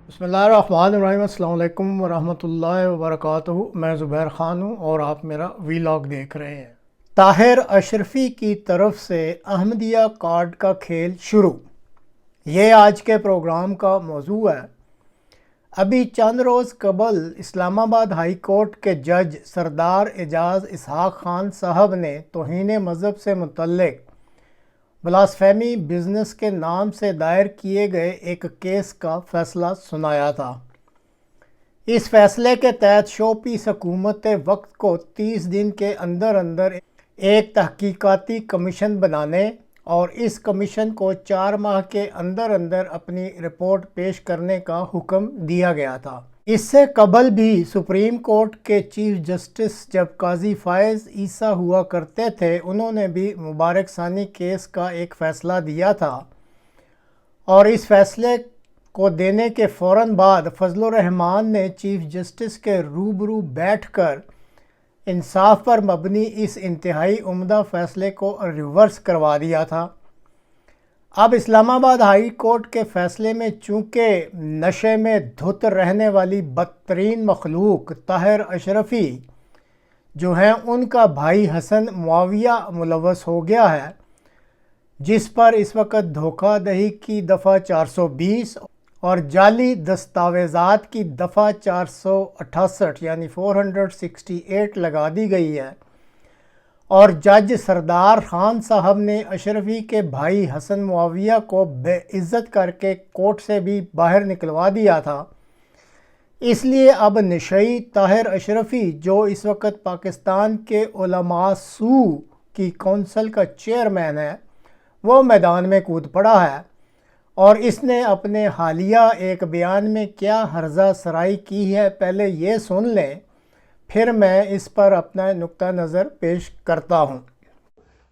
بسم اللہ الرحمن الرحیم۔ السلام علیکم ورحمۃ اللہ وبرکاتہ۔ میں زبیر خان ہوں اور آپ میرا ویلاگ دیکھ رہے ہیں۔ طاہر اشرفی کی طرف سے احمدیہ کارڈ کا کھیل شروع، یہ آج کے پروگرام کا موضوع ہے۔ ابھی چند روز قبل اسلام آباد ہائی کورٹ کے جج سردار اعجاز اسحاق خان صاحب نے توہین مذہب سے متعلق بلاسفیمی بزنس کے نام سے دائر کیے گئے ایک کیس کا فیصلہ سنایا تھا۔ اس فیصلے کے تحت شو پیس حکومت وقت کو 30 دن کے اندر ایک تحقیقاتی کمیشن بنانے اور اس کمیشن کو 4 ماہ کے اندر اپنی رپورٹ پیش کرنے کا حکم دیا گیا تھا۔ اس سے قبل بھی سپریم کورٹ کے چیف جسٹس جب قاضی فائز عیسیٰ ہوا کرتے تھے، انہوں نے بھی مبارک ثانی کیس کا ایک فیصلہ دیا تھا، اور اس فیصلے کو دینے کے فوراً بعد فضل الرحمان نے چیف جسٹس کے روبرو بیٹھ کر انصاف پر مبنی اس انتہائی عمدہ فیصلے کو ریورس کروا دیا تھا۔ اب اسلام آباد ہائی کورٹ کے فیصلے میں چونکہ نشے میں دھت رہنے والی بدترین مخلوق طاہر اشرفی جو ہیں ان کا بھائی حسن معاویہ ملوث ہو گیا ہے، جس پر اس وقت دھوکہ دہی کی دفعہ 420 اور جعلی دستاویزات کی دفعہ 468 یعنی 468 لگا دی گئی ہے، اور جج سردار خان صاحب نے اشرفی کے بھائی حسن معاویہ کو بے عزت کر کے کورٹ سے بھی باہر نکلوا دیا تھا۔ اس لیے اب نشئی طاہر اشرفی، جو اس وقت پاکستان کے علماء سو کی کونسل کا چیئرمین ہے، وہ میدان میں کود پڑا ہے، اور اس نے اپنے حالیہ ایک بیان میں کیا ہرزہ سرائی کی ہے پہلے یہ سن لیں، پھر میں اس پر اپنا نقطہ نظر پیش کرتا ہوں۔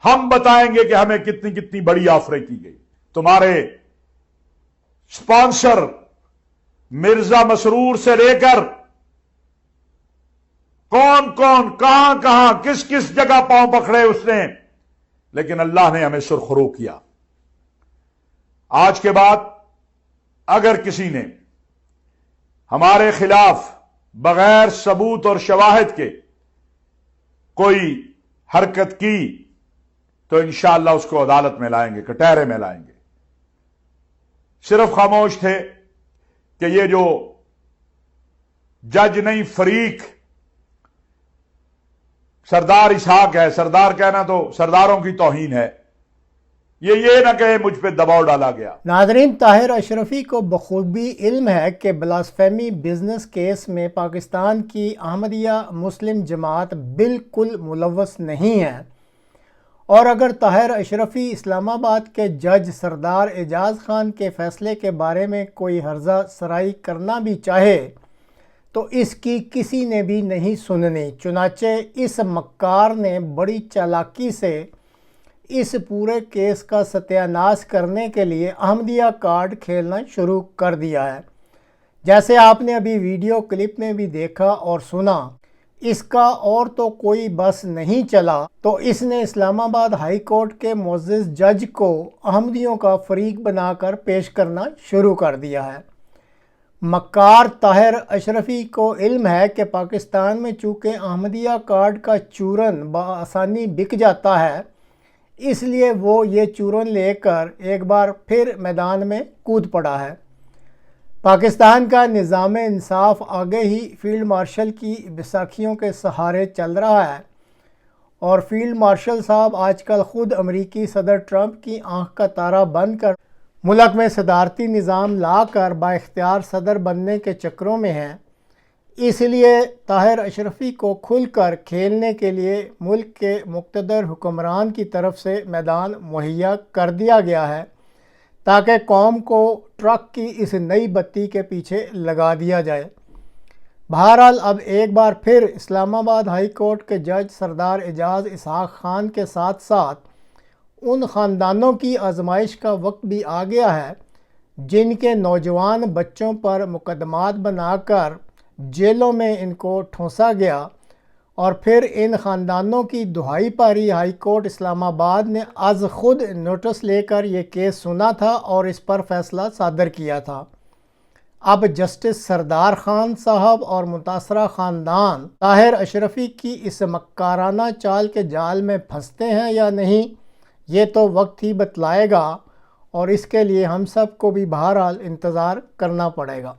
ہم بتائیں گے کہ ہمیں کتنی بڑی آفریں کی گئی۔ تمہارے سپانسر مرزا مسرور سے لے کر کون کہاں کس جگہ پاؤں پکڑے اس نے، لیکن اللہ نے ہمیں سرخرو کیا۔ آج کے بعد اگر کسی نے ہمارے خلاف بغیر ثبوت اور شواہد کے کوئی حرکت کی تو انشاءاللہ اس کو عدالت میں لائیں گے، کٹہرے میں لائیں گے۔ صرف خاموش تھے کہ یہ جو جج نہیں فریق سردار اسحاق ہے، سردار کہنا تو سرداروں کی توہین ہے، یہ نہ کہے مجھ پہ دباؤ ڈالا گیا۔ ناظرین، طاہر اشرفی کو بخوبی علم ہے کہ بلاسفیمی بزنس کیس میں پاکستان کی احمدیہ مسلم جماعت بالکل ملوث نہیں ہے، اور اگر طاہر اشرفی اسلام آباد کے جج سردار اعجاز خان کے فیصلے کے بارے میں کوئی ہرزہ سرائی کرنا بھی چاہے تو اس کی کسی نے بھی نہیں سننی۔ چنانچہ اس مکار نے بڑی چالاکی سے اس پورے کیس کا ستیہ ناش کرنے کے لیے احمدیہ کارڈ کھیلنا شروع کر دیا ہے۔ جیسے آپ نے ابھی ویڈیو کلپ میں بھی دیکھا اور سنا، اس کا اور تو کوئی بس نہیں چلا تو اس نے اسلام آباد ہائی کورٹ کے معزز جج کو احمدیوں کا فریق بنا کر پیش کرنا شروع کر دیا ہے۔ مکار طاہر اشرفی کو علم ہے کہ پاکستان میں چونکہ احمدیہ کارڈ کا چورن بآسانی بک جاتا ہے، اس لیے وہ یہ چورن لے کر ایک بار پھر میدان میں کود پڑا ہے۔ پاکستان کا نظام انصاف آگے ہی فیلڈ مارشل کی بیساکھیوں کے سہارے چل رہا ہے، اور فیلڈ مارشل صاحب آج کل خود امریکی صدر ٹرمپ کی آنکھ کا تارا بن کر ملک میں صدارتی نظام لا کر با اختیار صدر بننے کے چکروں میں ہیں۔ اس لیے طاہر اشرفی کو کھل کر کھیلنے کے لیے ملک کے مقتدر حکمران کی طرف سے میدان مہیا کر دیا گیا ہے، تاکہ قوم کو ٹرک کی اس نئی بتی کے پیچھے لگا دیا جائے۔ بہرحال اب ایک بار پھر اسلام آباد ہائی کورٹ کے جج سردار اعجاز اسحاق خان کے ساتھ ساتھ ان خاندانوں کی آزمائش کا وقت بھی آ گیا ہے جن کے نوجوان بچوں پر مقدمات بنا کر جیلوں میں ان کو ٹھونسا گیا، اور پھر ان خاندانوں کی دہائی پاری ہائی کورٹ اسلام آباد نے از خود نوٹس لے کر یہ کیس سنا تھا اور اس پر فیصلہ صادر کیا تھا۔ اب جسٹس سردار خان صاحب اور متاثرہ خاندان طاہر اشرفی کی اس مکارانہ چال کے جال میں پھنستے ہیں یا نہیں، یہ تو وقت ہی بتلائے گا، اور اس کے لیے ہم سب کو بھی بہرحال انتظار کرنا پڑے گا۔